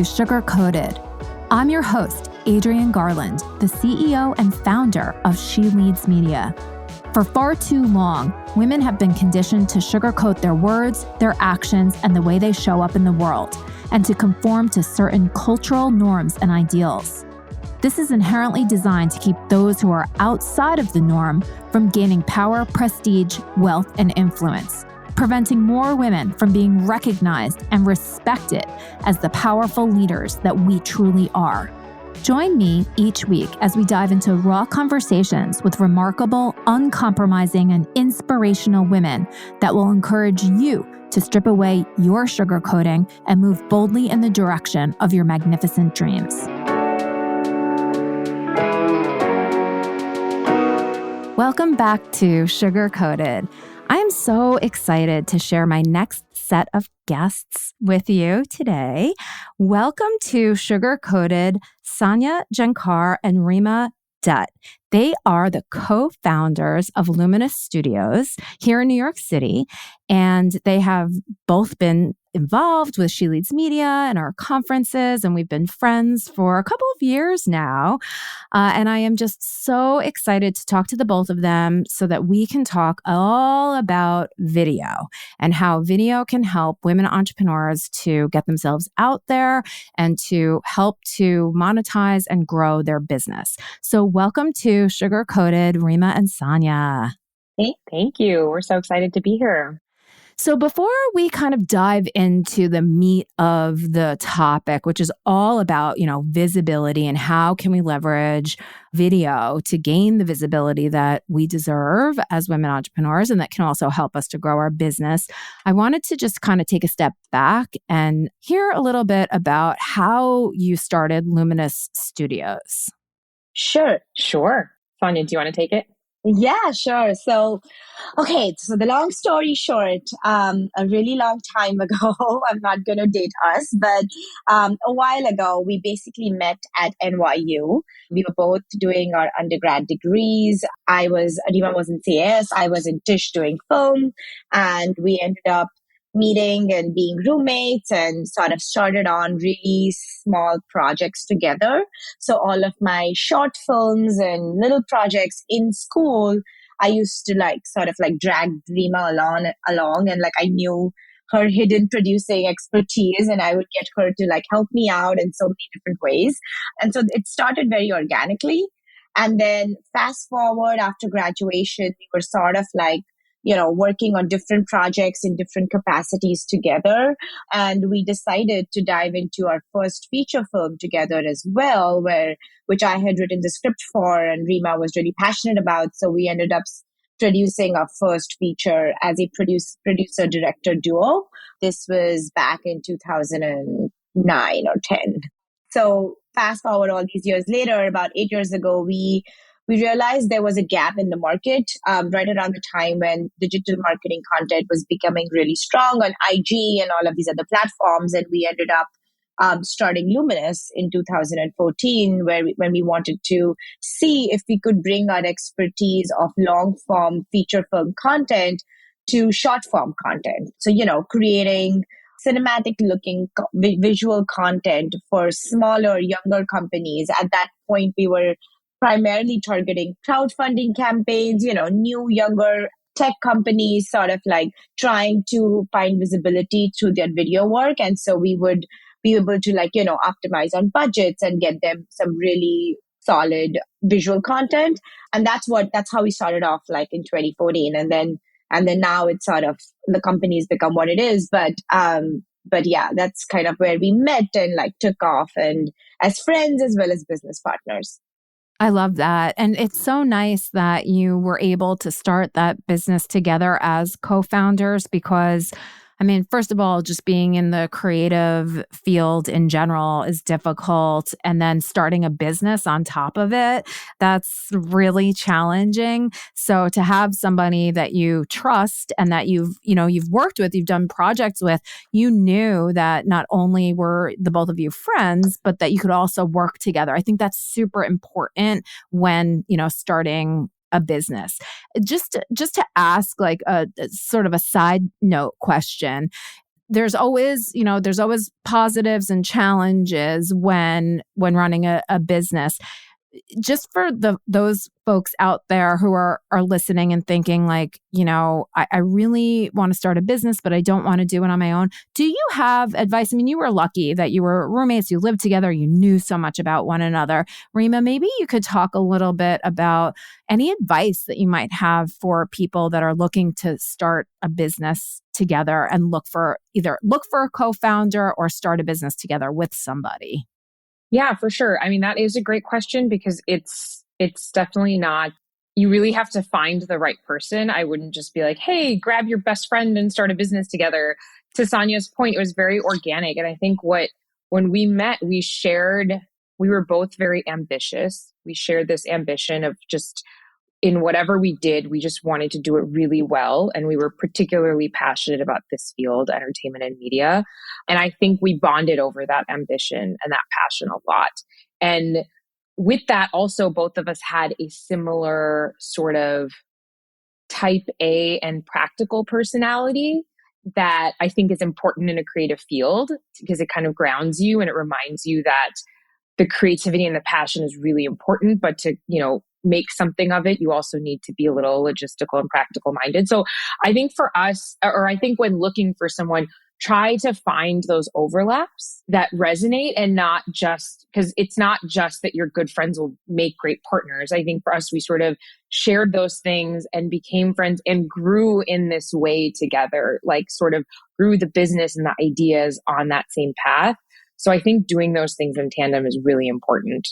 Sugar Coated. I'm your host, Adrienne Garland, the CEO and founder of She Leads Media. For far too long, women have been conditioned to sugarcoat their words, their actions, and the way they show up in the world, and to conform to certain cultural norms and ideals. This is inherently designed to keep those who are outside of the norm from gaining power, prestige, wealth, and influence, preventing more women from being recognized and respected as the powerful leaders that we truly are. Join me each week as we dive into raw conversations with remarkable, uncompromising, and inspirational women that will encourage you to strip away your sugarcoating and move boldly in the direction of your magnificent dreams. Welcome back to Sugar Coated. I am so excited to share my next set of guests with you today. Welcome to Sugar Coated, Sania Jhankar and Reema Dutt. They are the co-founders of Luminous Studios here in New York City, and they have both been involved with She Leads Media and our conferences, and we've been friends for a couple of years now. And I am just so excited to talk to the both of them so that we can talk all about video and how video can help women entrepreneurs to get themselves out there and to help to monetize and grow their business. So welcome to Sugar Coated, Reema and Sania. Thank you. We're so excited to be here. So before we kind of dive into the meat of the topic, which is all about, visibility and how can we leverage video to gain the visibility that we deserve as women entrepreneurs and that can also help us to grow our business, I wanted to just kind of take a step back and hear a little bit about how you started Luminous Studios. Sure. Sania, do you want to take it? Yeah, sure. So the long story short, a really long time ago, I'm not going to date us, but a while ago, we basically met at NYU. We were both doing our undergrad degrees. Reema was in CS, I was in Tisch doing film, and we ended up meeting and being roommates and sort of started on really small projects together. So all of my short films and little projects in school, I used to drag Reema along and I knew her hidden producing expertise and I would get her to help me out in so many different ways. And so it started very organically. And then fast forward after graduation, we were sort of working on different projects in different capacities together. And we decided to dive into our first feature film together as well, which I had written the script for and Reema was really passionate about. So we ended up producing our first feature as a producer-director duo. This was back in 2009 or 10. So fast forward all these years later, about 8 years ago, we realized there was a gap in the market right around the time when digital marketing content was becoming really strong on IG and all of these other platforms. And we ended up starting Luminous in 2014, when we wanted to see if we could bring our expertise of long-form feature film content to short-form content. So, creating cinematic-looking visual content for smaller, younger companies. At that point, we were primarily targeting crowdfunding campaigns, new, younger tech companies sort of trying to find visibility through their video work. And so we would be able to optimize on budgets and get them some really solid visual content. And that's how we started off in 2014. And then now it's sort of the company's become what it is. But yeah, that's kind of where we met and took off and as friends as well as business partners. I love that. And it's so nice that you were able to start that business together as co-founders because, first of all, just being in the creative field in general is difficult. And then starting a business on top of it, that's really challenging. So to have somebody that you trust and that you've worked with, you've done projects with, you knew that not only were the both of you friends, but that you could also work together. I think that's super important when, starting a business. Just to ask a sort of a side note question. there's always, there's always positives and challenges when running a business. Just for those folks out there who are listening and thinking like, I really want to start a business, but I don't want to do it on my own. Do you have advice? I mean, you were lucky that you were roommates, you lived together, you knew so much about one another. Reema, maybe you could talk a little bit about any advice that you might have for people that are looking to start a business together and look for a co-founder or start a business together with somebody. Yeah, for sure. I mean, that is a great question because it's definitely not, you really have to find the right person. I wouldn't just be like, hey, grab your best friend and start a business together. To Sania's point, it was very organic. And I think when we met, we were both very ambitious. We shared this ambition of just in whatever we did, we just wanted to do it really well. And we were particularly passionate about this field, entertainment and media. And I think we bonded over that ambition and that passion a lot. And with that, also, both of us had a similar sort of type A and practical personality that I think is important in a creative field because it kind of grounds you and it reminds you that the creativity and the passion is really important, but to, make something of it, you also need to be a little logistical and practical minded. So I think for us, or I think when looking for someone, try to find those overlaps that resonate and not just, because it's not just that your good friends will make great partners. I think for us, we sort of shared those things and became friends and grew in this way together, like sort of grew the business and the ideas on that same path. So I think doing those things in tandem is really important.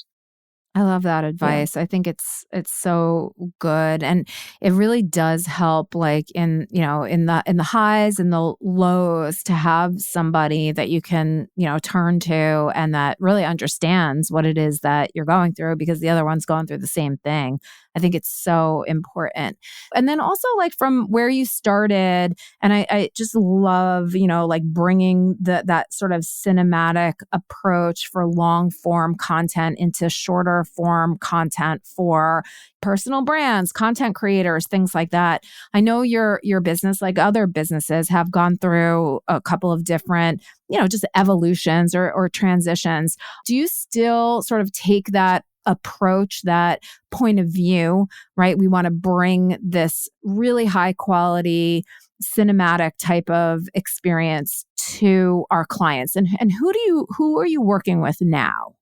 I love that advice. Yeah. I think it's so good, and it really does help, like in the highs and the lows, to have somebody that you can turn to and that really understands what it is that you're going through, because the other one's going through the same thing. I think it's so important. And then also, like, from where you started, and I just love, like bringing that sort of cinematic approach for long form content into shorter form content for personal brands, content creators, things like that. I know your business, like other businesses, have gone through a couple of different, just evolutions or transitions. Do you still sort of take that approach, that point of view, right? We want to bring this really high quality cinematic type of experience to our clients. And who are you working with now?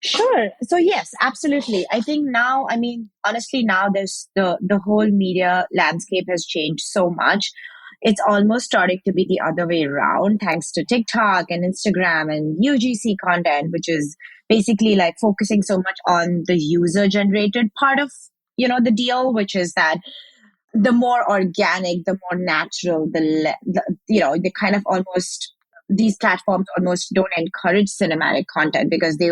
Sure. So yes, absolutely. I think now, honestly, now there's the whole media landscape has changed so much. It's almost starting to be the other way around, thanks to TikTok and Instagram and UGC content, which is basically like focusing so much on the user generated part of, the deal, which is that the more organic, the more natural, the kind of almost, these platforms almost don't encourage cinematic content because the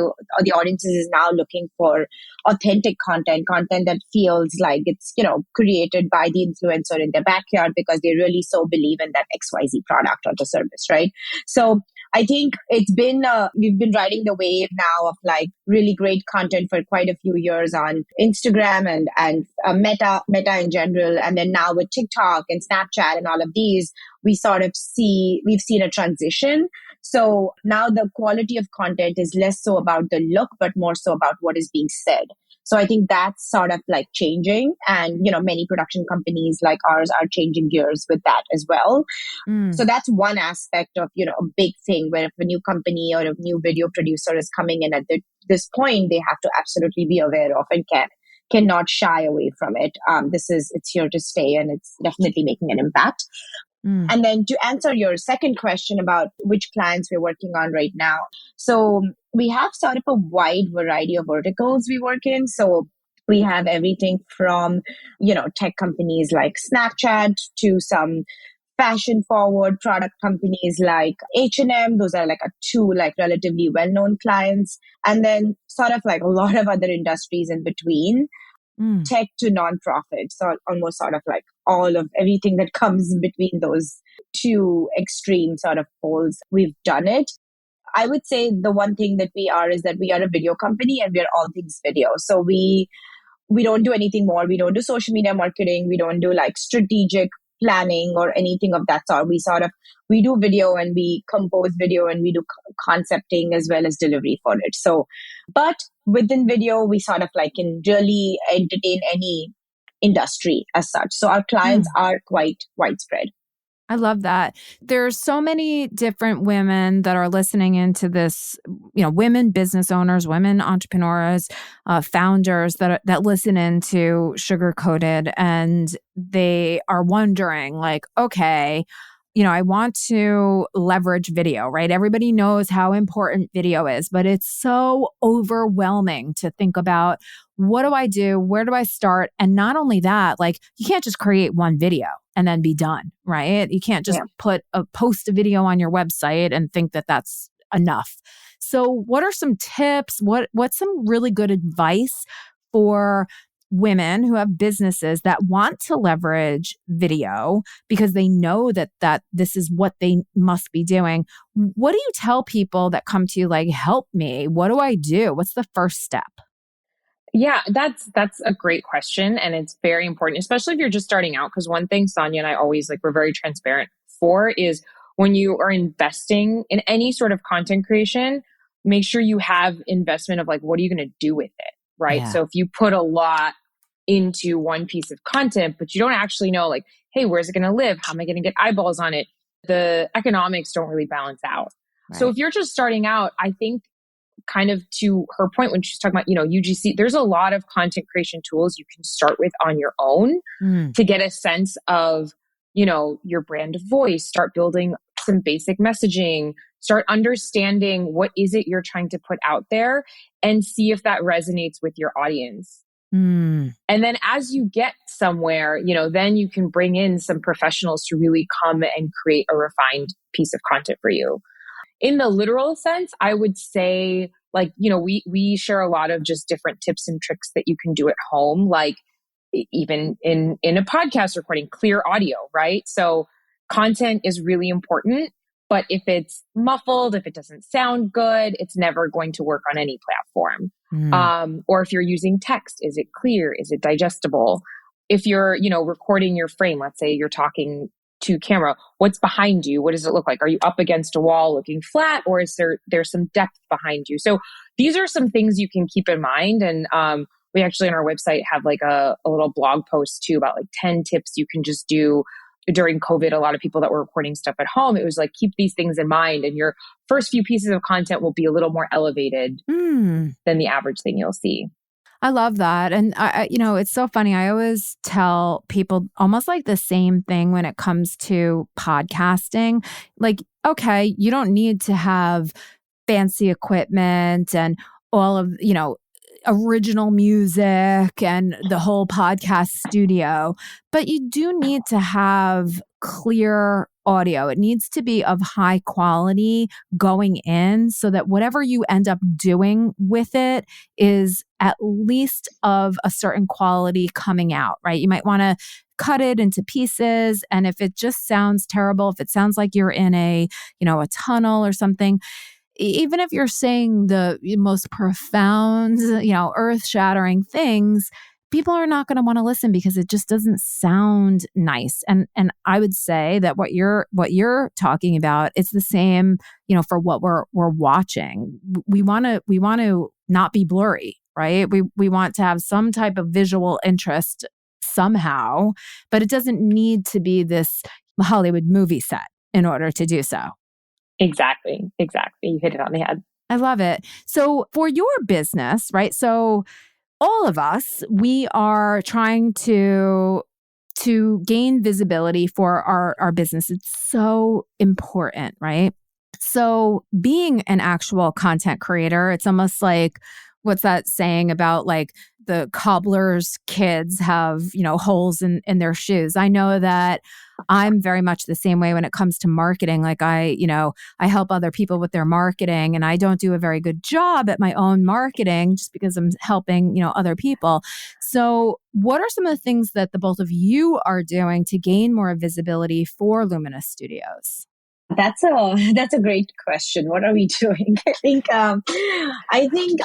audiences is now looking for authentic content that feels like it's, created by the influencer in their backyard because they really so believe in that XYZ product or the service, right? So I think it's been, we've been riding the wave now of like really great content for quite a few years on Instagram and Meta in general. And then now with TikTok and Snapchat and all of these, we've seen a transition. So now the quality of content is less so about the look, but more so about what is being said. So I think that's sort of like changing. And, many production companies like ours are changing gears with that as well. So that's one aspect of, a big thing where if a new company or a new video producer is coming in at this point, they have to absolutely be aware of and cannot shy away from it. It's here to stay, and it's definitely making an impact. And then to answer your second question about which clients we're working on right now. So we have sort of a wide variety of verticals we work in. So we have everything from, tech companies like Snapchat to some fashion forward product companies like H&M. Those are like two like relatively well-known clients. And then sort of like a lot of other industries in between. Tech to nonprofit. So almost sort of like all of everything that comes between those two extreme sort of poles, we've done it. I would say the one thing that we are is that we are a video company and we are all things video. So we don't do anything more. We don't do social media marketing. We don't do like strategic planning or anything of that sort. We do video and we compose video and we do concepting as well as delivery for it. So, but within video, we sort of like can really entertain any industry as such. So our clients are quite widespread. I love that. There's so many different women that are listening into this, women business owners, women entrepreneurs, founders that listen into Sugar Coated, and they are wondering like, okay, I want to leverage video, right? Everybody knows how important video is, but it's so overwhelming to think about, what do I do? Where do I start? And not only that, like you can't just create one video and then be done, right? You can't just post a video on your website and think that that's enough. So what are some tips? What's some really good advice for women who have businesses that want to leverage video because they know that this is what they must be doing? What do you tell people that come to you like, help me? What do I do? What's the first step? Yeah, that's a great question. And it's very important, especially if you're just starting out. Because one thing Sania and I always we're very transparent for is when you are investing in any sort of content creation, make sure you have investment of what are you going to do with it, right? Yeah. So if you put a lot into one piece of content, but you don't actually know hey, where's it going to live? How am I going to get eyeballs on it? The economics don't really balance out. Right. So if you're just starting out, I think kind of to her point when she's talking about, UGC, there's a lot of content creation tools you can start with on your own to get a sense of, your brand voice, start building some basic messaging, start understanding what is it you're trying to put out there and see if that resonates with your audience. And then as you get somewhere, then you can bring in some professionals to really come and create a refined piece of content for you. In the literal sense, I would say, we share a lot of just different tips and tricks that you can do at home, even in a podcast recording, clear audio, right? So content is really important, but if it's muffled, if it doesn't sound good, it's never going to work on any platform. Or if you're using text, is it clear? Is it digestible? If you're, recording your frame, let's say you're talking to camera, what's behind you? What does it look like? Are you up against a wall looking flat, or is there's some depth behind you? So these are some things you can keep in mind. And we actually on our website have a little blog post too about 10 tips you can just do during COVID. A lot of people that were recording stuff at home, it was keep these things in mind, and your first few pieces of content will be a little more elevated than the average thing you'll see. I love that. And I it's so funny. I always tell people almost the same thing when it comes to podcasting. Okay, you don't need to have fancy equipment and all of, original music and the whole podcast studio, but you do need to have clear audio. It needs to be of high quality going in so that whatever you end up doing with it is at least of a certain quality coming out, right? You might want to cut it into pieces. And if it just sounds terrible, if it sounds like you're in a tunnel or something, even if you're saying the most profound, earth-shattering things, people are not going to want to listen because it just doesn't sound nice. And I would say that what you're talking about, it's the same, for what we're watching. We want to not be blurry, right? We want to have some type of visual interest somehow, but it doesn't need to be this Hollywood movie set in order to do so. Exactly. You hit it on the head. I love it. So for your business, right? So all of us, we are trying to gain visibility for our business. It's so important, right? So being an actual content creator, it's almost like, what's that saying about the Cobblers kids have, holes in their shoes. I know that I'm very much the same way when it comes to marketing. I help other people with their marketing, and I don't do a very good job at my own marketing just because I'm helping, other people. So what are some of the things that the both of you are doing to gain more visibility for Luminous Studios? That's a great question. What are we doing? I think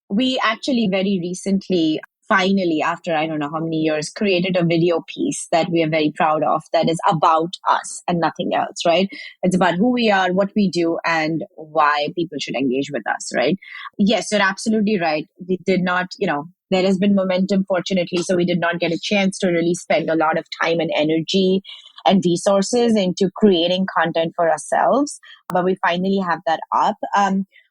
we actually very recently finally, after I don't know how many years, created a video piece that we are very proud of that is about us and nothing else, right? It's about who we are, what we do, and why people should engage with us, right? Yes, you're absolutely right. We did not, there has been momentum, fortunately, so we did not get a chance to really spend a lot of time and energy and resources into creating content for ourselves. But we finally have that up.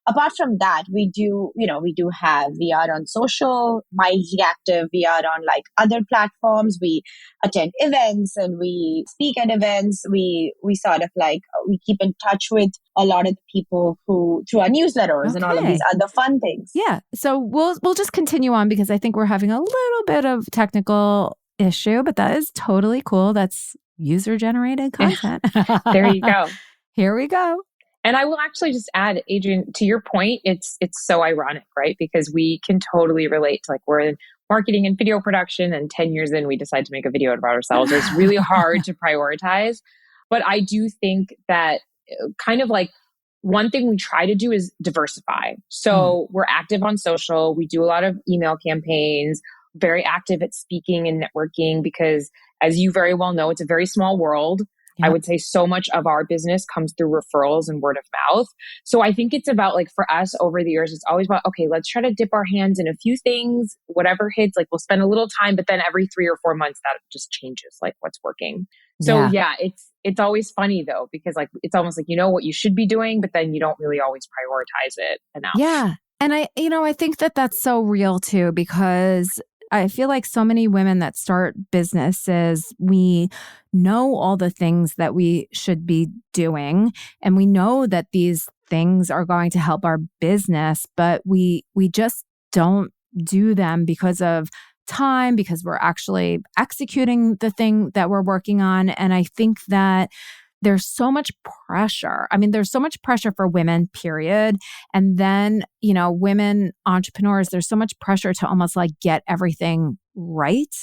Apart from that, we do we are on social, mildly active. We are on like other platforms. We attend events and we speak at events. We sort of like, we keep in touch with a lot of people who, through our newsletters and all of these other fun things. Yeah. So we'll just continue on because I think we're having a little bit of technical issue, but that is totally cool. That's user-generated content. There you go. Here we go. And I will actually just add, Adrian, to your point, it's so ironic, right? Because we can totally relate to, like, we're in marketing and video production, and 10 years in, we decide to make a video about ourselves. It's really hard to prioritize. But I do think that kind of like one thing we try to do is diversify. So we're active on social. We do a lot of email campaigns, very active at speaking and networking, because as you very well know, it's a very small world. Yep. I would say so much of our business comes through referrals and word of mouth. So I think it's about, like, for us over the years, it's always about, okay, let's try to dip our hands in a few things, whatever hits, like we'll spend a little time, but then every 3 or 4 months that just changes, like what's working. So yeah, it's always funny though, because like, it's almost like, you know what you should be doing, but then you don't really always prioritize it enough. Yeah. And I think that that's so real too, because I feel like so many women that start businesses, we know all the things that we should be doing, and we know that these things are going to help our business, but we just don't do them because of time, because we're actually executing the thing that we're working on. And I think that there's so much pressure. I mean, there's so much pressure for women, period. And then, women entrepreneurs, there's so much pressure to almost like get everything right.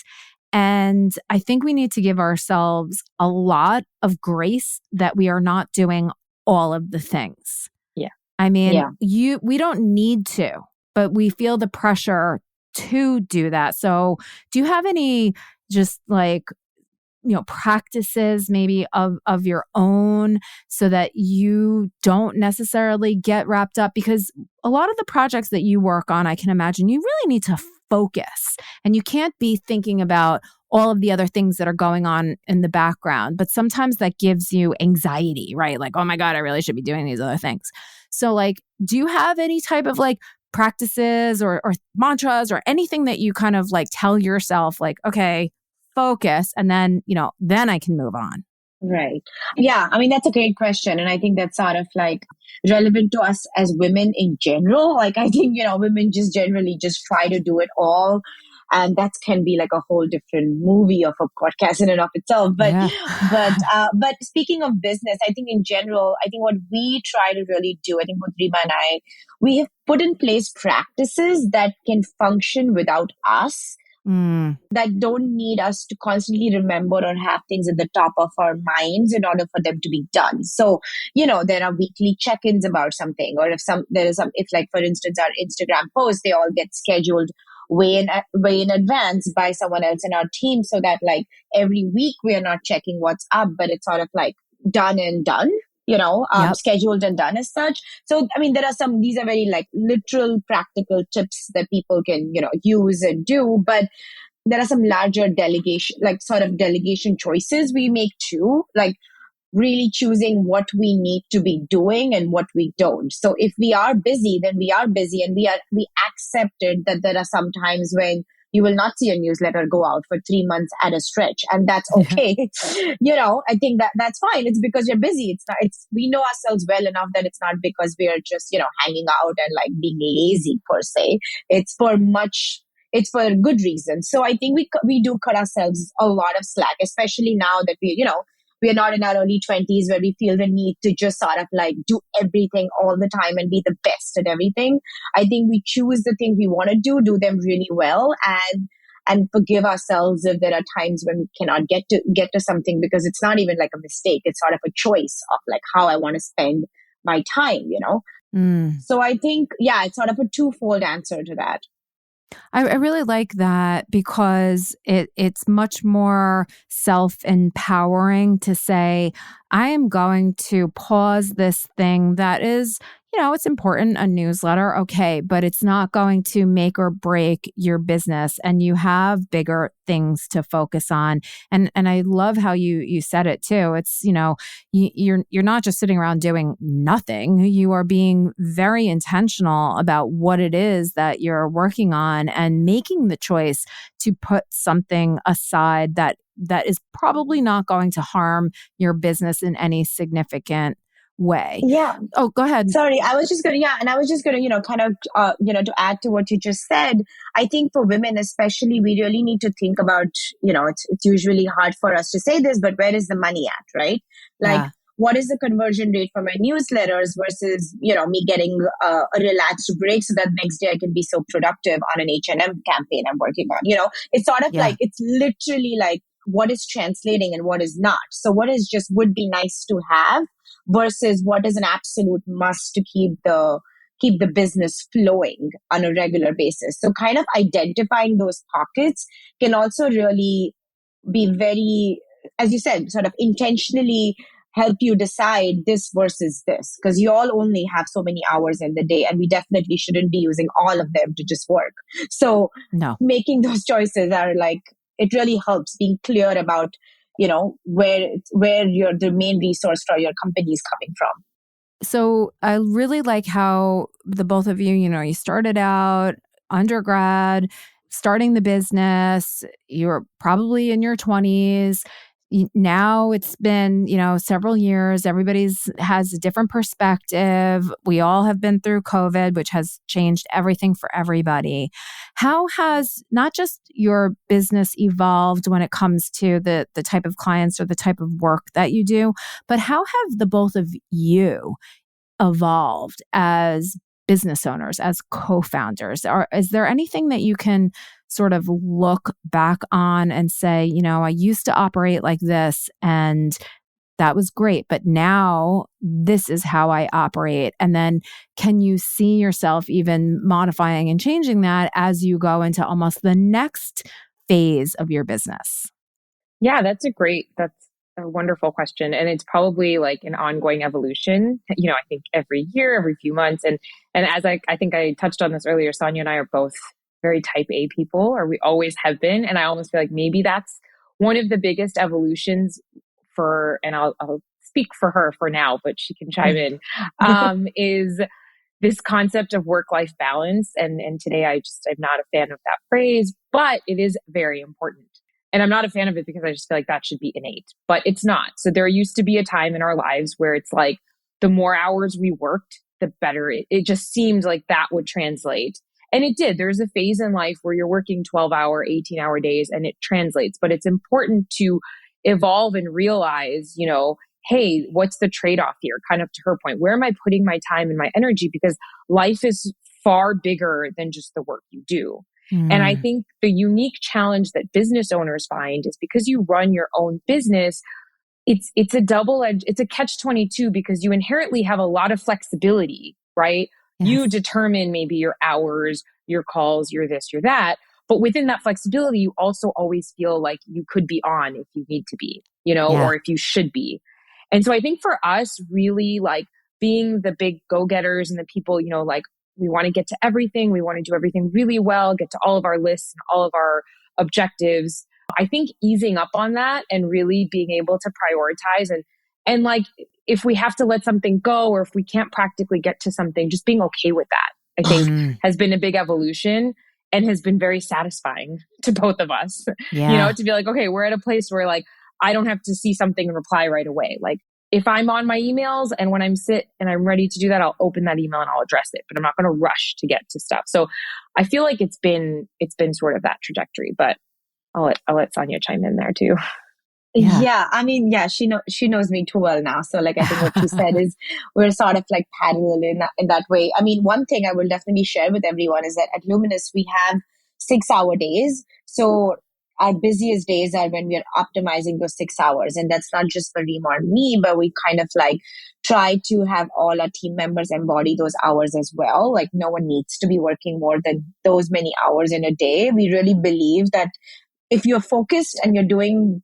And I think we need to give ourselves a lot of grace that we are not doing all of the things. Yeah. I mean, we don't need to, but we feel the pressure to do that. So do you have any just like, practices maybe of your own so that you don't necessarily get wrapped up? Because a lot of the projects that you work on, I can imagine you really need to focus, and you can't be thinking about all of the other things that are going on in the background. But sometimes that gives you anxiety, right? Like, oh my God, I really should be doing these other things. So like, do you have any type of like practices or mantras or anything that you kind of like tell yourself like, okay, focus, and then, then I can move on? Right. Yeah. I mean, that's a great question. And I think that's sort of like relevant to us as women in general. Like, I think, women just generally just try to do it all. And that can be like a whole different movie of a podcast in and of itself. But, but speaking of business, I think in general, I think what we try to really do, I think both Reema and I, we have put in place practices that can function without us. That don't need us to constantly remember or have things at the top of our minds in order for them to be done. So, there are weekly check-ins about something, or if like, for instance, our Instagram posts, they all get scheduled way in advance by someone else in our team, so that like every week we are not checking what's up, but it's sort of like done and done. Scheduled and done as such. So, I mean, these are very like literal practical tips that people can, use and do, but there are some larger delegation choices we make too, like really choosing what we need to be doing and what we don't. So if we are busy, then we are busy, and we accepted that there are some times when you will not see a newsletter go out for 3 months at a stretch, and that's okay. I think that's fine. It's because you're busy. We know ourselves well enough that it's not because we are just, hanging out and like being lazy per se. It's for a good reason. So I think we do cut ourselves a lot of slack, especially now that we are not in our early 20s where we feel the need to just sort of like do everything all the time and be the best at everything. I think we choose the things we want to do them really well, and forgive ourselves if there are times when we cannot get to something, because it's not even like a mistake. It's sort of a choice of like how I want to spend my time, So I think, it's sort of a twofold answer to that. I really like that because it's much more self-empowering to say, I am going to pause this thing that is, it's important, a newsletter, okay, but it's not going to make or break your business, and you have bigger things to focus on. And I love how you said it too. It's, you're not just sitting around doing nothing. You are being very intentional about what it is that you're working on and making the choice to put something aside that is probably not going to harm your business in any significant way. Yeah. Oh, go ahead. Sorry, I was just going to, and I was just going to, kind of, to add to what you just said, I think for women especially, we really need to think about, it's usually hard for us to say this, but where is the money at, right? Like, what is the conversion rate for my newsletters versus, me getting a relaxed break so that next day I can be so productive on an H&M campaign I'm working on. It's sort of like, it's literally like what is translating and what is not. So what is just would be nice to have versus what is an absolute must to keep the business flowing on a regular basis. So kind of identifying those pockets can also really be very, as you said, sort of intentionally help you decide this versus this, because you all only have so many hours in the day, and we definitely shouldn't be using all of them to just work. So making those choices are like, it really helps being clear about, where the main resource for your company is coming from. So I really like how the both of you, you started out undergrad, starting the business. You're probably in your 20s. Now it's been, several years. Everybody's has a different perspective. We all have been through COVID, which has changed everything for everybody. How has not just your business evolved when it comes to the type of clients or the type of work that you do, but how have the both of you evolved as business owners, as co-founders? Is there anything that you can sort of look back on and say, I used to operate like this and that was great, but now this is how I operate? And then can you see yourself even modifying and changing that as you go into almost the next phase of your business? Yeah, that's a wonderful question. And it's probably like an ongoing evolution, I think every year, every few months. And as I think I touched on this earlier, Sania and I are both very type A people, or we always have been. And I almost feel like maybe that's one of the biggest evolutions and I'll speak for her for now, but she can chime in, is this concept of work-life balance. And today I'm not a fan of that phrase, but it is very important. And I'm not a fan of it because I just feel like that should be innate, but it's not. So there used to be a time in our lives where it's like the more hours we worked, the better it just seemed like that would translate. And it did. There's a phase in life where you're working 12-hour, 18-hour days and it translates, but it's important to evolve and realize, hey, what's the trade-off here? Kind of to her point, where am I putting my time and my energy? Because life is far bigger than just the work you do. And I think the unique challenge that business owners find is because you run your own business, it's a double-edged, it's a catch-22 because you inherently have a lot of flexibility, right? Yes. You determine maybe your hours, your calls, your this, your that. But within that flexibility, you also always feel like you could be on if you need to be, or if you should be. And so I think for us, really like being the big go-getters and the people, like we want to get to everything. We want to do everything really well, get to all of our lists and all of our objectives. I think easing up on that and really being able to prioritize and like if we have to let something go or if we can't practically get to something, just being okay with that, I think has been a big evolution and has been very satisfying to both of us. To be like, okay, we're at a place where like, I don't have to see something and reply right away. Like if I'm on my emails and when I'm I'm ready to do that, I'll open that email and I'll address it, but I'm not going to rush to get to stuff. So I feel like it's been sort of that trajectory, but I'll let Sania chime in there too. Yeah. I mean, she knows me too well now. So like, I think what she said is we're sort of like parallel in that way. I mean, one thing I will definitely share with everyone is that at Luminous, we have 6-hour days. So our busiest days are when we are optimizing those 6 hours. And that's not just for Reema or me, but we kind of like try to have all our team members embody those hours as well. Like no one needs to be working more than those many hours in a day. We really believe that if you're focused and you're doing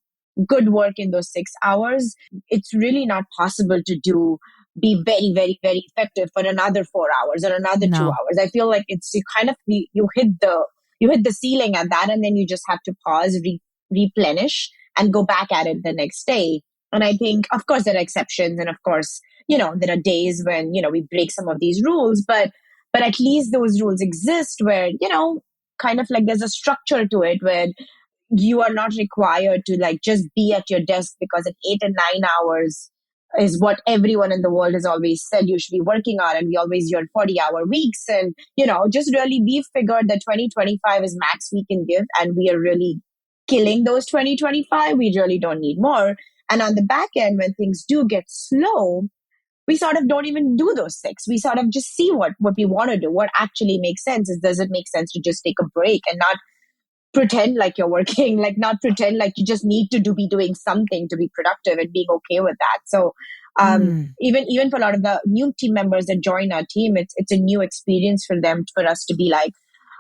good work in those 6 hours, it's really not possible to be very, very, very effective for another 4 hours or another 2 hours. I feel like it's you hit the ceiling at that, and then you just have to pause, replenish, and go back at it the next day. And I think, of course, there are exceptions, and of course, there are days when we break some of these rules, but at least those rules exist where kind of like there's a structure to it where you are not required to like just be at your desk because at 8 and 9 hours is what everyone in the world has always said you should be working on. And we always hear 40-hour weeks. And, just really we've figured that 2025 is max we can give. And we are really killing those 2025. We really don't need more. And on the back end, when things do get slow, we sort of don't even do those 6. We sort of just see what we want to do. What actually makes sense is, does it make sense to just take a break and not pretend like you're working, like not pretend like you just need to be doing something to be productive and being okay with that. So even for a lot of the new team members that join our team, it's a new experience for them, for us to be like,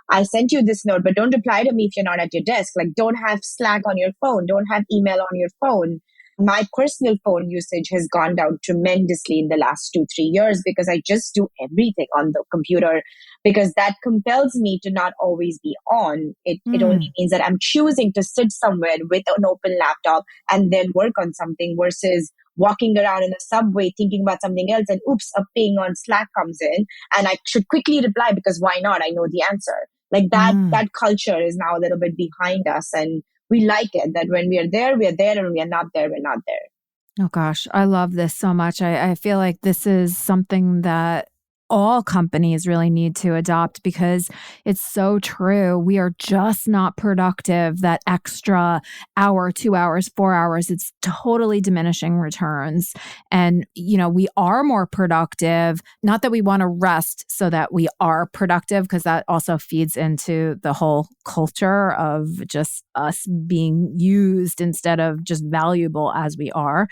I sent you this note, but don't reply to me if you're not at your desk. Like don't have Slack on your phone. Don't have email on your phone. My personal phone usage has gone down tremendously in the last 2-3 years because I just do everything on the computer, because that compels me to not always be on. It only means that I'm choosing to sit somewhere with an open laptop and then work on something versus walking around in the subway thinking about something else and oops, a ping on Slack comes in and I should quickly reply because why not? I know the answer. Like that culture is now a little bit behind us, and we like it that when we are there, and when we are not there, we're not there. Oh gosh, I love this so much. I feel like this is something that all companies really need to adopt because it's so true. We are just not productive. That extra hour, 2 hours, 4 hours, it's totally diminishing returns. And, we are more productive. Not that we want to rest so that we are productive, because that also feeds into the whole culture of just us being used instead of just valuable as we are.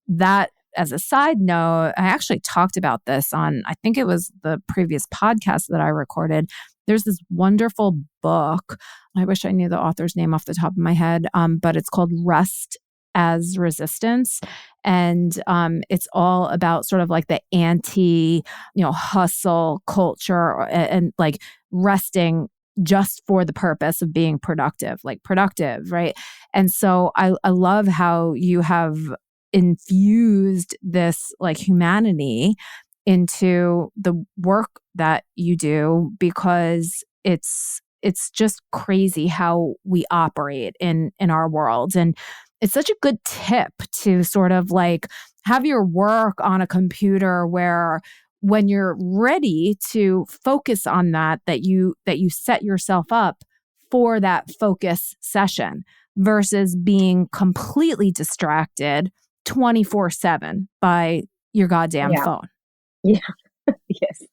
That, as a side note, I actually talked about this on, I think it was the previous podcast that I recorded. There's this wonderful book. I wish I knew the author's name off the top of my head, but it's called Rest as Resistance. And it's all about sort of like the hustle culture and like resting just for the purpose of being productive, right? And so I love how you have infused this like humanity into the work that you do, because it's just crazy how we operate in our world. And it's such a good tip to sort of like have your work on a computer where when you're ready to focus on that you set yourself up for that focus session versus being completely distracted 24/7 by your goddamn phone. Yeah. Yes.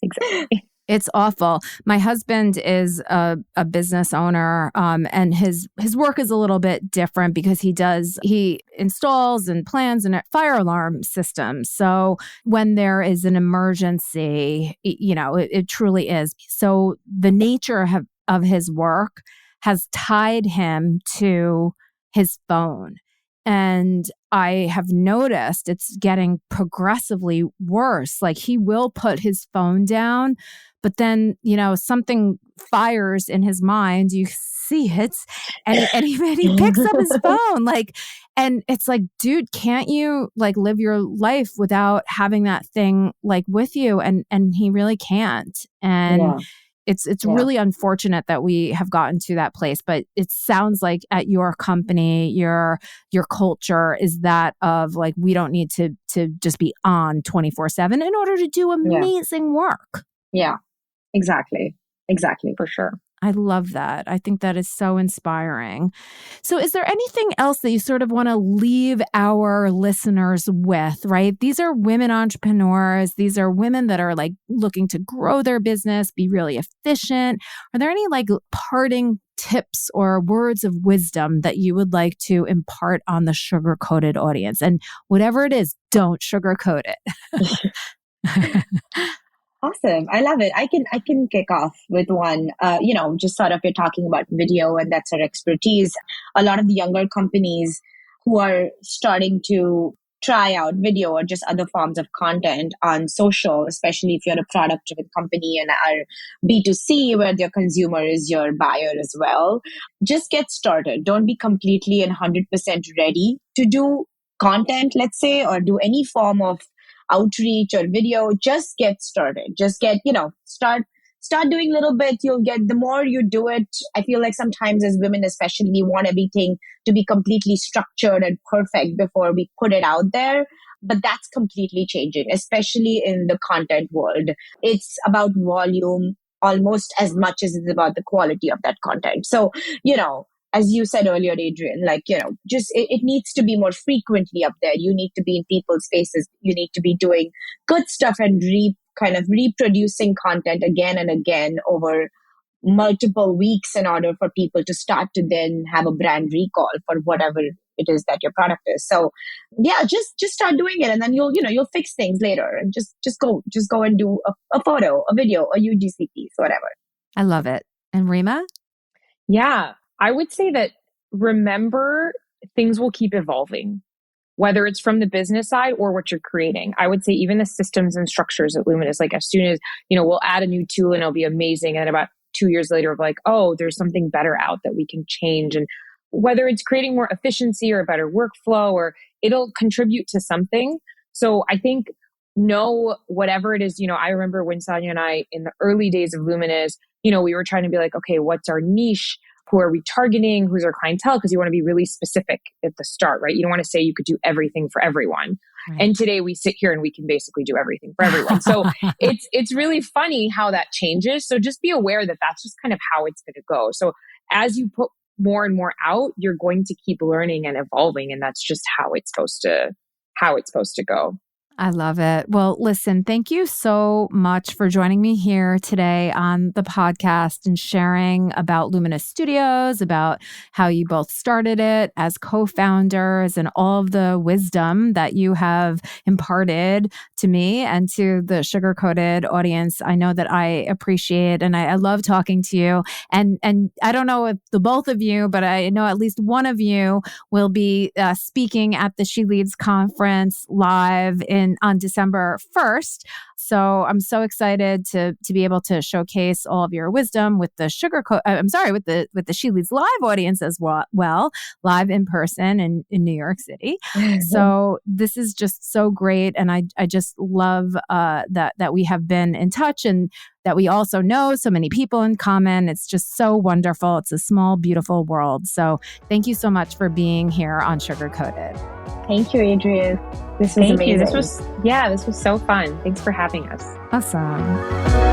Exactly. It's awful. My husband is a business owner, and his work is a little bit different because he installs and plans and fire alarm systems. So when there is an emergency, it truly is. So the nature of his work has tied him to his phone. And I have noticed it's getting progressively worse. Like he will put his phone down, but then, something fires in his mind. You see it, and he picks up his phone. And it's like, dude, can't you like live your life without having that thing like with you? And he really can't. And it's really unfortunate that we have gotten to that place. But it sounds like at your company, your culture is that of like, we don't need to just be on 24/7 in order to do amazing work. Yeah, exactly. For sure. I love that. I think that is so inspiring. So is there anything else that you sort of want to leave our listeners with, right? These are women entrepreneurs. These are women that are like looking to grow their business, be really efficient. Are there any like parting tips or words of wisdom that you would like to impart on the sugar-coated audience? And whatever it is, don't sugarcoat it. Awesome. I love it. I can kick off with one. Just sort of you're talking about video and that's our expertise. A lot of the younger companies who are starting to try out video or just other forms of content on social, especially if you're a product-driven company and are B2C where your consumer is your buyer as well, just get started. Don't be completely and 100% ready to do content, let's say, or do any form of outreach or video. Just get started. Just get, start doing a little bit. You'll get, the more you do it, I feel like sometimes as women especially, we want everything to be completely structured and perfect before we put it out there. But that's completely changing, especially in the content world. It's about volume almost as much as it's about the quality of that content. So, as you said earlier, Adrian, just it needs to be more frequently up there. You need to be in people's faces. You need to be doing good stuff and kind of reproducing content again and again over multiple weeks in order for people to start to then have a brand recall for whatever it is that your product is. So yeah, just start doing it, and then you'll fix things later, and just go and do a photo, a video, a UGC piece, whatever. I love it. And Reema? Yeah. I would say that remember things will keep evolving, whether it's from the business side or what you're creating. I would say even the systems and structures at Luminous, like as soon as, we'll add a new tool and it'll be amazing. And about 2 years later, we're like, oh, there's something better out that we can change. And whether it's creating more efficiency or a better workflow, or it'll contribute to something. So I think whatever it is, I remember when Sania and I, in the early days of Luminous, we were trying to be like, okay, what's our niche? Who are we targeting? Who's our clientele? Because you want to be really specific at the start, right? You don't want to say you could do everything for everyone. Right. And today we sit here and we can basically do everything for everyone. So it's really funny how that changes. So just be aware that that's just kind of how it's going to go. So as you put more and more out, you're going to keep learning and evolving, and that's just how it's supposed to go. I love it. Well, listen, thank you so much for joining me here today on the podcast and sharing about Luminous Studios, about how you both started it as co-founders, and all of the wisdom that you have imparted to me and to the sugar-coated audience. I know that I appreciate, and I love talking to you. And I don't know if the both of you, but I know at least one of you will be speaking at the She Leads conference live on December 1st. So I'm so excited to be able to showcase all of your wisdom with the with the She Leads live audience as well, live in person in New York City. So this is just so great. And I just love that we have been in touch, and that we also know so many people in common. It's just so wonderful. It's a small, beautiful world. So thank you so much for being here on Sugar Coated. Thank you, Adrian. This was amazing. This was so fun. Thanks for having us. Awesome.